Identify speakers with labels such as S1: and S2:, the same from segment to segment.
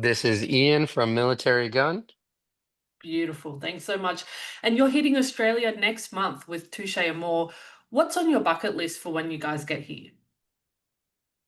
S1: This is Ian from Military Gun.
S2: Beautiful. Thanks so much. And you're hitting Australia next month with Touché Amoré. What's on your bucket list for when you guys get here?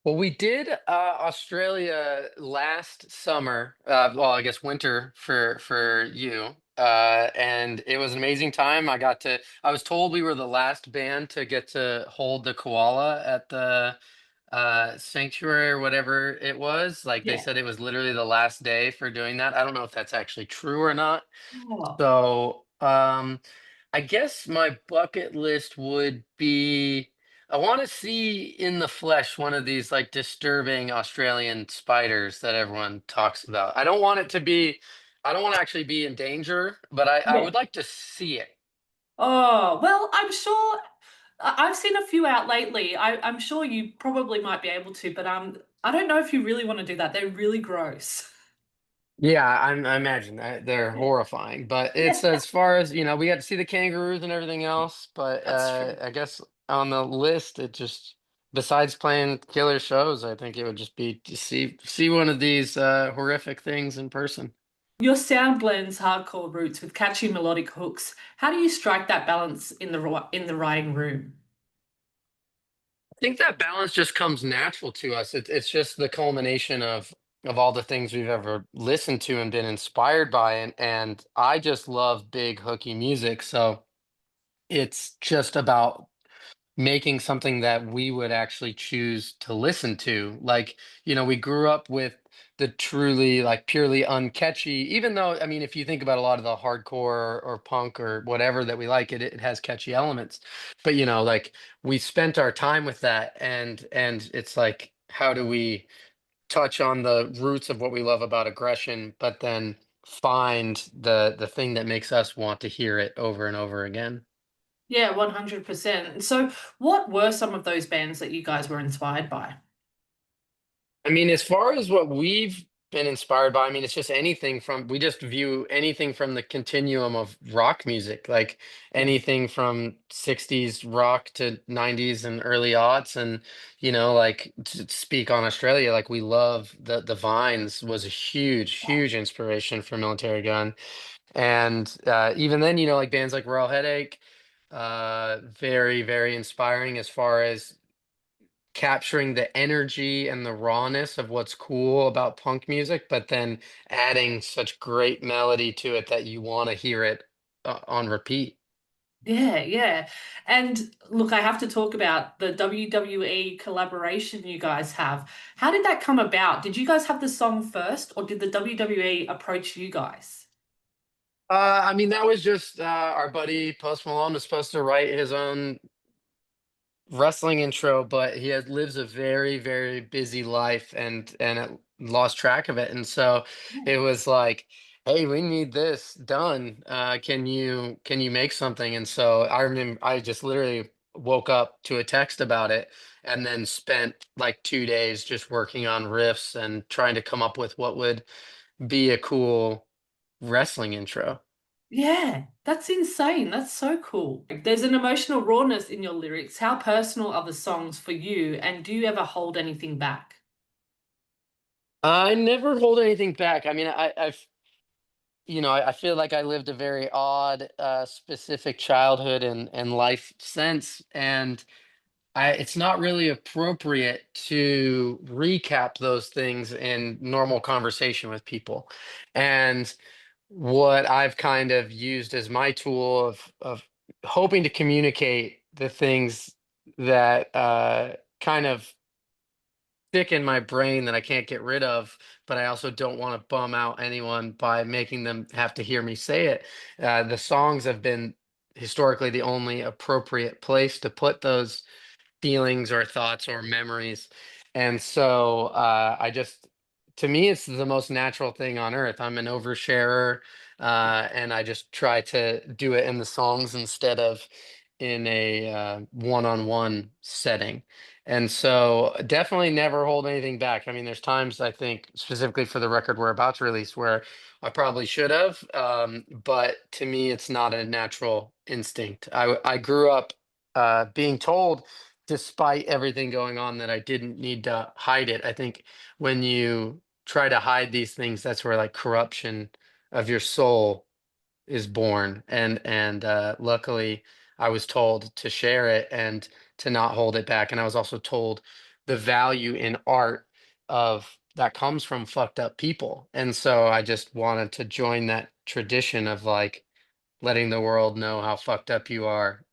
S1: Well, we did Australia last summer. Well, I guess winter for you. And it was an amazing time. I was told we were the last band to get to hold the koala at the sanctuary or whatever it was. Like they
S2: Yeah.
S1: said it was literally the last day for doing that. I don't know if that's actually true or not.
S2: Oh,
S1: So, I guess my bucket list would be I want to see in the flesh one of these like disturbing Australian spiders that everyone talks about. I don't want to actually be in danger, but I
S2: yeah.
S1: would like to see it.
S2: Oh, well, I'm sure I've seen a few out lately. I'm sure you probably might be able to, but I don't know if you really want to do that. They're really gross.
S1: Yeah, I imagine that they're
S2: Yeah.
S1: horrifying, but
S2: Yeah,
S1: it's as far as, we got to see the kangaroos and everything else, but
S2: that's true.
S1: I guess on the list it just besides playing killer shows, I think it would just be to see one of these horrific things in person.
S2: Your sound blends hardcore roots with catchy melodic hooks. How do you strike that balance in the writing room?
S1: I think that balance just comes natural to us. It's just the culmination of all the things we've ever listened to and been inspired by, and I just love big hooky music, so it's just about making something that we would actually choose to listen to. Like, we grew up with the truly, like, purely uncatchy, even though, I mean, if you think about a lot of the hardcore or punk or whatever that we like, it has catchy elements. But, like, we spent our time with that, and it's like, how do we touch on the roots of what we love about aggression, but then find the thing that makes us want to hear it over and over again?
S2: Yeah, 100%. So, what were some of those bands that you guys were inspired by?
S1: I mean, as far as what we've been inspired by, I mean, it's just we just view anything from the continuum of rock music, like
S2: Yeah.
S1: anything from 60s rock to 90s and early aughts. And, like to speak on Australia, like we love the Vines was a huge, huge inspiration for Military Gun. And even then, like bands like Royal Headache, very, very inspiring as far as capturing the energy and the rawness of what's cool about punk music, but then adding such great melody to it that you want to hear it on repeat.
S2: Yeah, yeah. And look, I have to talk about the WWE collaboration you guys have. How did that come about? Did you guys have the song first, or did the WWE approach you guys?
S1: I mean, that was just our buddy Post Malone was supposed to write his own wrestling intro, but lives a very, very busy life and lost track of it. And so it was like, hey, we need this done. Can you make something? And so I remember I just literally woke up to a text about it and then spent like 2 days just working on riffs and trying to come up with what would be a cool wrestling intro.
S2: Yeah, that's insane. That's so cool. There's an emotional rawness in your lyrics. How personal are the songs for you, and do you ever hold anything back?
S1: I never hold anything back. I mean, I've I feel like I lived a very odd, specific childhood and life since, and it's not really appropriate to recap those things in normal conversation with people. And what I've kind of used as my tool of hoping to communicate the things that kind of stick in my brain that I can't get rid of, but I also don't want to bum out anyone by making them have to hear me say it. The songs have been historically the only appropriate place to put those feelings or thoughts or memories. And so to me, it's the most natural thing on earth. I'm an oversharer, and I just try to do it in the songs instead of in a one-on-one setting. And so definitely never hold anything back. I mean, there's times I think specifically for the record we're about to release where I probably should have, but to me, it's not a natural instinct. I grew up being told despite everything going on that I didn't need to hide it. I think when you try to hide these things, that's where like corruption of your soul is born. And luckily I was told to share it and to not hold it back. And I was also told the value in art of that comes from fucked up people. And so I just wanted to join that tradition of like letting the world know how fucked up you are,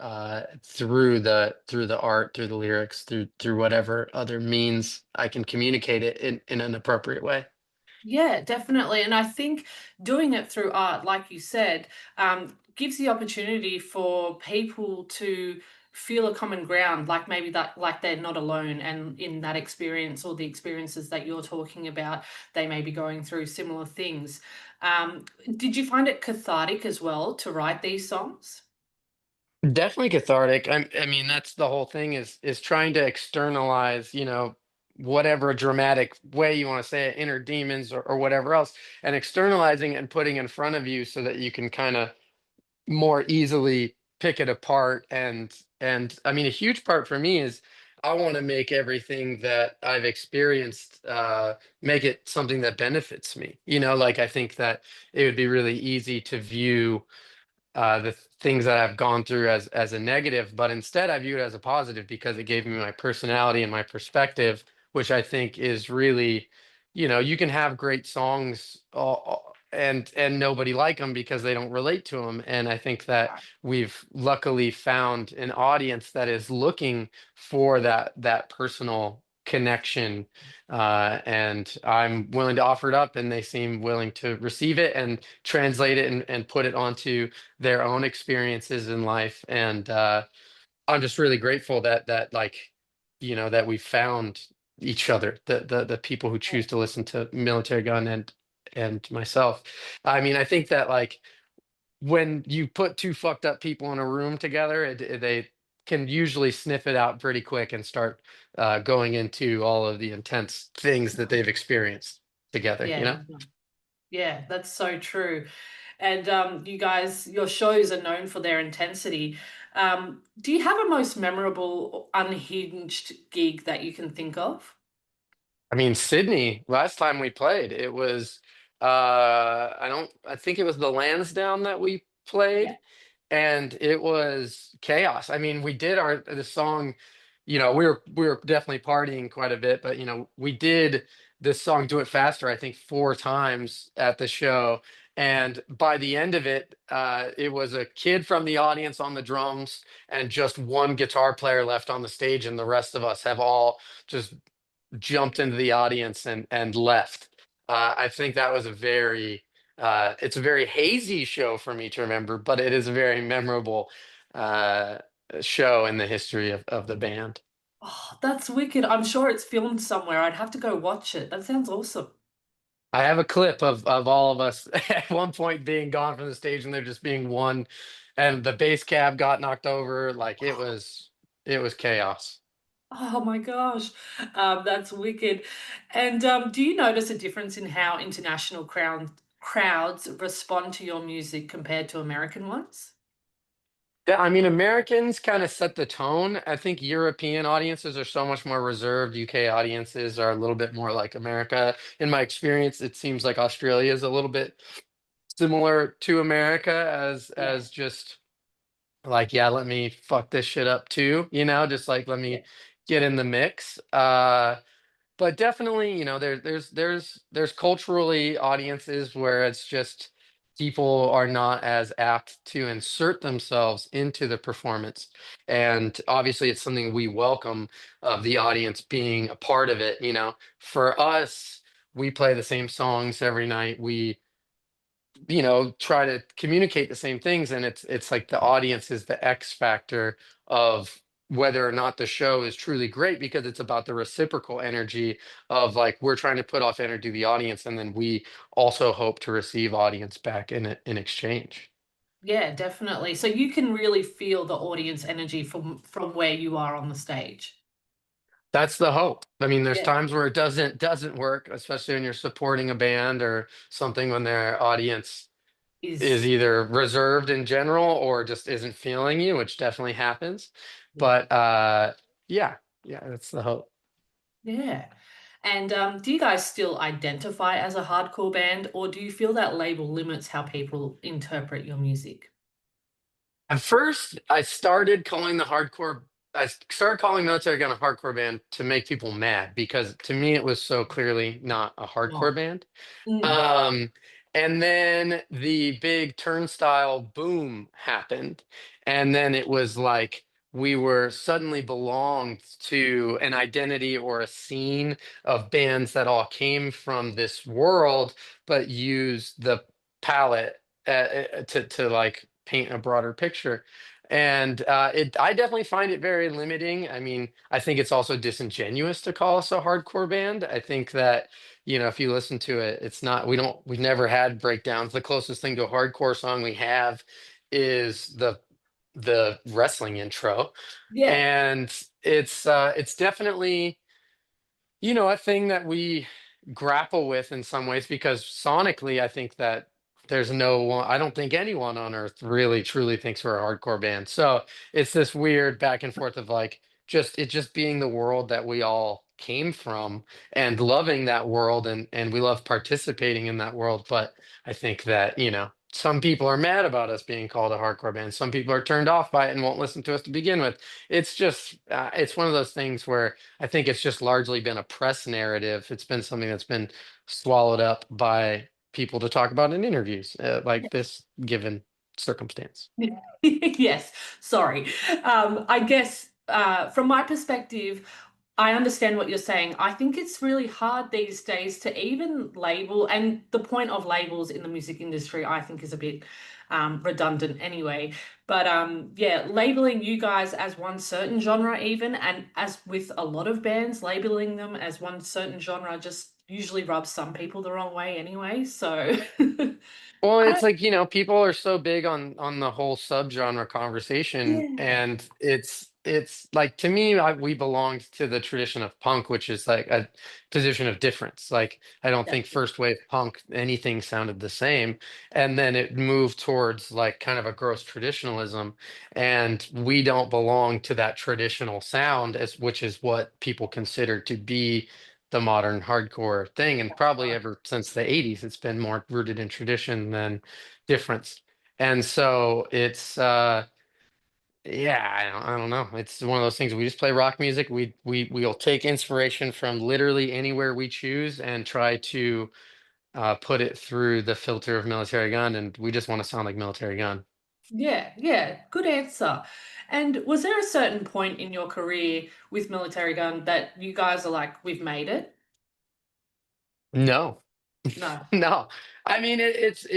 S1: through the art, through the lyrics, through whatever other means I can communicate it in an appropriate way.
S2: Yeah, definitely. And I think doing it through art, like you said, gives the opportunity for people to feel a common ground, like maybe that, like they're not alone, and in that experience or the experiences that you're talking about, they may be going through similar things. Did you find it cathartic as well to write these songs?
S1: Definitely cathartic. I mean, that's the whole thing is trying to externalize, whatever dramatic way you want to say it, inner demons or whatever else, and externalizing it and putting in front of you so that you can kind of more easily pick it apart. And I mean, a huge part for me is I want to make everything that I've experienced, make it something that benefits me. Like I think that it would be really easy to view the things that I've gone through as a negative, but instead I view it as a positive because it gave me my personality and my perspective, which I think is really, you can have great songs, and nobody like them because they don't relate to them. And I think that we've luckily found an audience that is looking for that personal connection, and I'm willing to offer it up, and they seem willing to receive it and translate it and put it onto their own experiences in life. And I'm just really grateful that like, that we found each other, the people who choose to listen to Military Gun and myself. I mean, I think that like when you put two fucked up people in a room together, they can usually sniff it out pretty quick and start going into all of the intense things that they've experienced together,
S2: Yeah, yeah, that's so true. And you guys, your shows are known for their intensity. Do you have a most memorable unhinged gig that you can think of?
S1: I mean, Sydney, last time we played, it was I think it was the Lansdowne that we
S2: Yeah,
S1: played, and it was chaos. I mean, we did the song, we were definitely partying quite a bit, but we did this song Do It Faster, I think 4 times at the show. And by the end of it, it was a kid from the audience on the drums and just one guitar player left on the stage, and the rest of us have all just jumped into the audience and left. I think that was it's a very hazy show for me to remember, but it is a very memorable uh, show in the history of the band.
S2: oh, that's wicked. I'm sure it's filmed somewhere. I'd have to go watch it. That sounds awesome.
S1: I have a clip of all of us at one point being gone from the stage and there just being one, and the bass cab got knocked over. Like it was chaos.
S2: Oh my gosh, that's wicked. And do you notice a difference in how international crowds respond to your music compared to American ones?
S1: Yeah, I mean, Americans kind of set the tone. I think European audiences are so much more reserved. UK audiences are a little bit more like America. In my experience, it seems like Australia is a little bit similar to America
S2: Yeah,
S1: as just like, yeah, let me fuck this shit up too, just like let
S2: yeah,
S1: me get in the mix. But definitely, there's culturally audiences where it's just people are not as apt to insert themselves into the performance. And obviously it's something we welcome, of the audience being a part of it. For us, we play the same songs every night. We try to communicate the same things, and it's like the audience is the X factor of whether or not the show is truly great, because it's about the reciprocal energy of like we're trying to put off energy to the audience, and then we also hope to receive audience back in exchange.
S2: yeah, definitely. So you can really feel the audience energy from where you are on the stage.
S1: That's the hope. I mean, there's
S2: Yeah,
S1: times where it doesn't work, especially when you're supporting a band or something, when their audience is
S2: is
S1: either reserved in general or just isn't feeling you, which definitely happens.
S2: yeah,
S1: But yeah, yeah, that's the hope.
S2: yeah. And do you guys still identify as a hardcore band, or do you feel that label limits how people interpret your music?
S1: At first, I started calling Military Gun a hardcore band to make people mad because to me it was so clearly not a hardcore
S2: Oh.
S1: band.
S2: Mm.
S1: Um, and then the big turnstile boom happened. And then it was like we were suddenly belonged to an identity or a scene of bands that all came from this world, but used the palette to like paint a broader picture. And I definitely find it very limiting. I mean, I think it's also disingenuous to call us a hardcore band. I think that if you listen to it, it's not, we've never had breakdowns. The closest thing to a hardcore song we have is the wrestling intro.
S2: Yeah.
S1: And it's definitely, a thing that we grapple with in some ways because sonically, I think that there's no one, I don't think anyone on earth really truly thinks we're a hardcore band. So it's this weird back and forth of like just being the world that we all came from and loving that world and we love participating in that world. But I think that, some people are mad about us being called a hardcore band. Some people are turned off by it and won't listen to us to begin with. It's just, it's one of those things where I think it's just largely been a press narrative. It's been something that's been swallowed up by people to talk about in interviews, like this given circumstance.
S2: Yes, sorry. I guess from my perspective, I understand what you're saying. I think it's really hard these days to even label, and the point of labels in the music industry, I think, is a bit redundant anyway. But yeah, labeling you guys as one certain genre, even, and as with a lot of bands, labeling them as one certain genre just usually rubs some people the wrong way anyway. So
S1: Well,
S2: I
S1: it's
S2: don't,
S1: like, people are so big on the whole subgenre conversation,
S2: yeah,
S1: and it's like to me, we belonged to the tradition of punk, which is like a position of difference. Like I don't
S2: yeah,
S1: think first wave punk anything sounded the same, and then it moved towards like kind of a gross traditionalism, and we don't belong to that traditional sound, as which is what people consider to be the modern hardcore thing. And probably ever since the 80s, it's been more rooted in tradition than difference. And so it's, yeah, I don't know. It's one of those things. We just play rock music. We'll take inspiration from literally anywhere we choose and try to put it through the filter of Military Gun. And we just want to sound like Military Gun.
S2: yeah, yeah. Good answer. And was there a certain point in your career with Military Gun that you guys are like, we've made it?
S1: No.
S2: No.
S1: No, I mean it's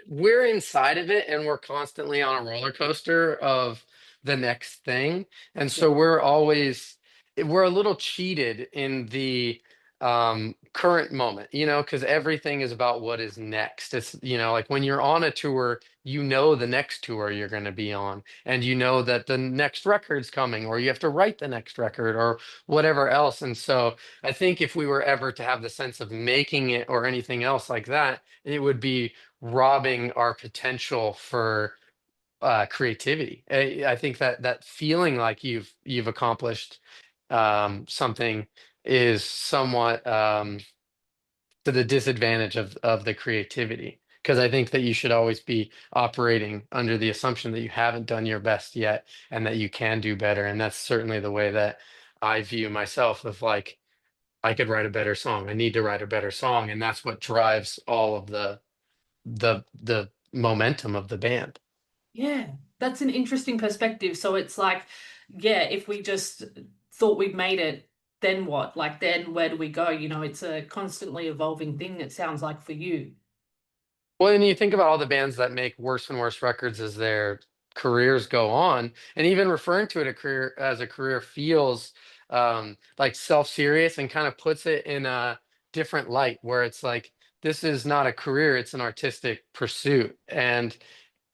S1: we're inside of it and we're constantly on a roller coaster of the next thing. And
S2: Yeah,
S1: so we're a little cheated in the current moment, because everything is about what is next. It's, like when you're on a tour, the next tour you're going to be on, and that the next record's coming, or you have to write the next record or whatever else. And so I think if we were ever to have the sense of making it or anything else like that, it would be robbing our potential for creativity. I think that that feeling like you've accomplished something is somewhat to the disadvantage of the creativity. Because I think that you should always be operating under the assumption that you haven't done your best yet and that you can do better. And that's certainly the way that I view myself of like, I could write a better song. I need to write a better song, and that's what drives all of the momentum of the band.
S2: yeah. That's an interesting perspective. So it's like, yeah, if we just thought we'd made it, then what? Like, then where do we go? It's a constantly evolving thing, it sounds like for you.
S1: Well, and you think about all the bands that make worse and worse records as their careers go on, and even referring to it as a career feels like self-serious and kind of puts it in a different light, where it's like this is not a career; it's an artistic pursuit. And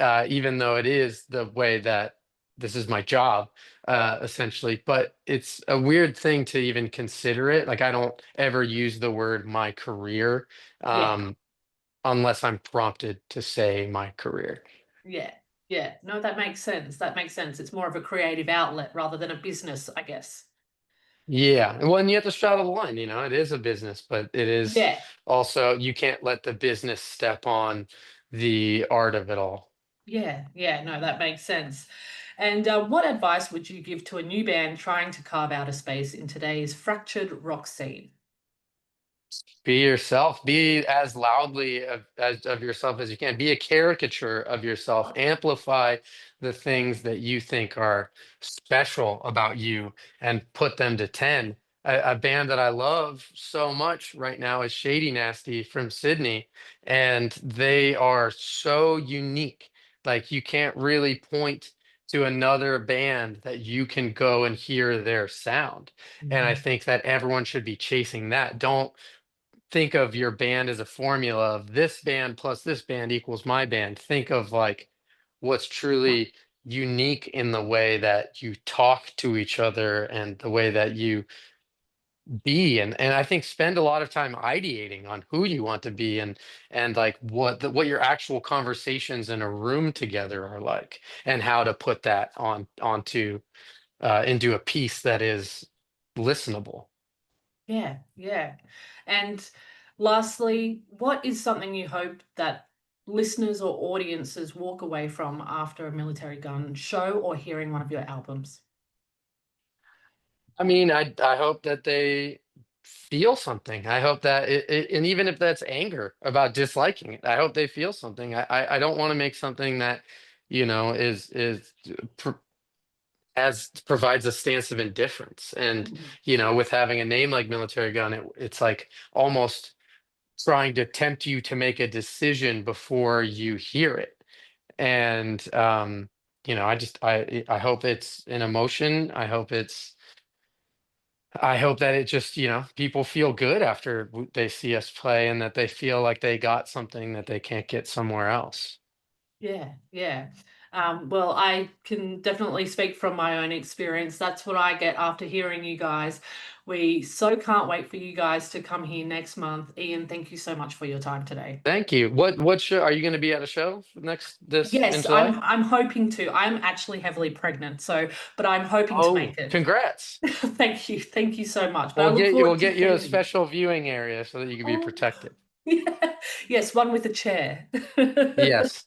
S1: even though it is the way that this is my job, essentially. But it's a weird thing to even consider it. Like I don't ever use the word my career
S2: Yeah,
S1: um, unless I'm prompted to say my career.
S2: yeah, yeah. No, that makes sense. That makes sense. It's more of a creative outlet rather than a business, I guess.
S1: Yeah. Well, and you have to straddle the line, it is a business, but it is
S2: Yeah,
S1: also, you can't let the business step on the art of it all.
S2: yeah. No, that makes sense. And what advice would you give to a new band trying to carve out a space in today's fractured rock scene?
S1: Be yourself. Be as loudly of yourself as you can. Be a caricature of yourself. Amplify the things that you think are special about you and put them to 10. A band that I love so much right now is Shady Nasty from Sydney, and they are so unique. Like, you can't really point to another band that you can go and hear their sound. And I
S2: Mhm.
S1: think that everyone should be chasing that. Don't think of your band as a formula of this band plus this band equals my band. Think of like what's truly unique in the way that you talk to each other and the way that you be, and I think spend a lot of time ideating on who you want to be, and like what your actual conversations in a room together are like, and how to put that onto into a piece that is listenable.
S2: Yeah. And lastly, what is something you hope that listeners or audiences walk away from after a Military Gun show or hearing one of your albums?
S1: I mean, I hope that they feel something. I hope that and even if that's anger about disliking it, I hope they feel something. I don't want to make something that, is pr as provides a stance of indifference. And,
S2: Mhm.
S1: with having a name like Military Gun, it's like almost trying to tempt you to make a decision before you hear it. And I hope it's an emotion. I hope that it just, people feel good after they see us play, and that they feel like they got something that they can't get somewhere else.
S2: Yeah. Well, I can definitely speak from my own experience. That's what I get after hearing you guys. We so can't wait for you guys to come here next month. Ian, thank you so much for your time today.
S1: Thank you. What show are you going to be at a show next this in
S2: Yes,
S1: July?
S2: I'm hoping to. I'm actually heavily pregnant, so but I'm hoping to
S1: Oh,
S2: make it.
S1: congrats.
S2: Thank you. Thank you so much. But I look
S1: We'll
S2: forward to
S1: get you a
S2: seeing you.
S1: special viewing area so that you can be
S2: Oh,
S1: protected.
S2: yeah. Yes, one with a chair.
S1: Yes.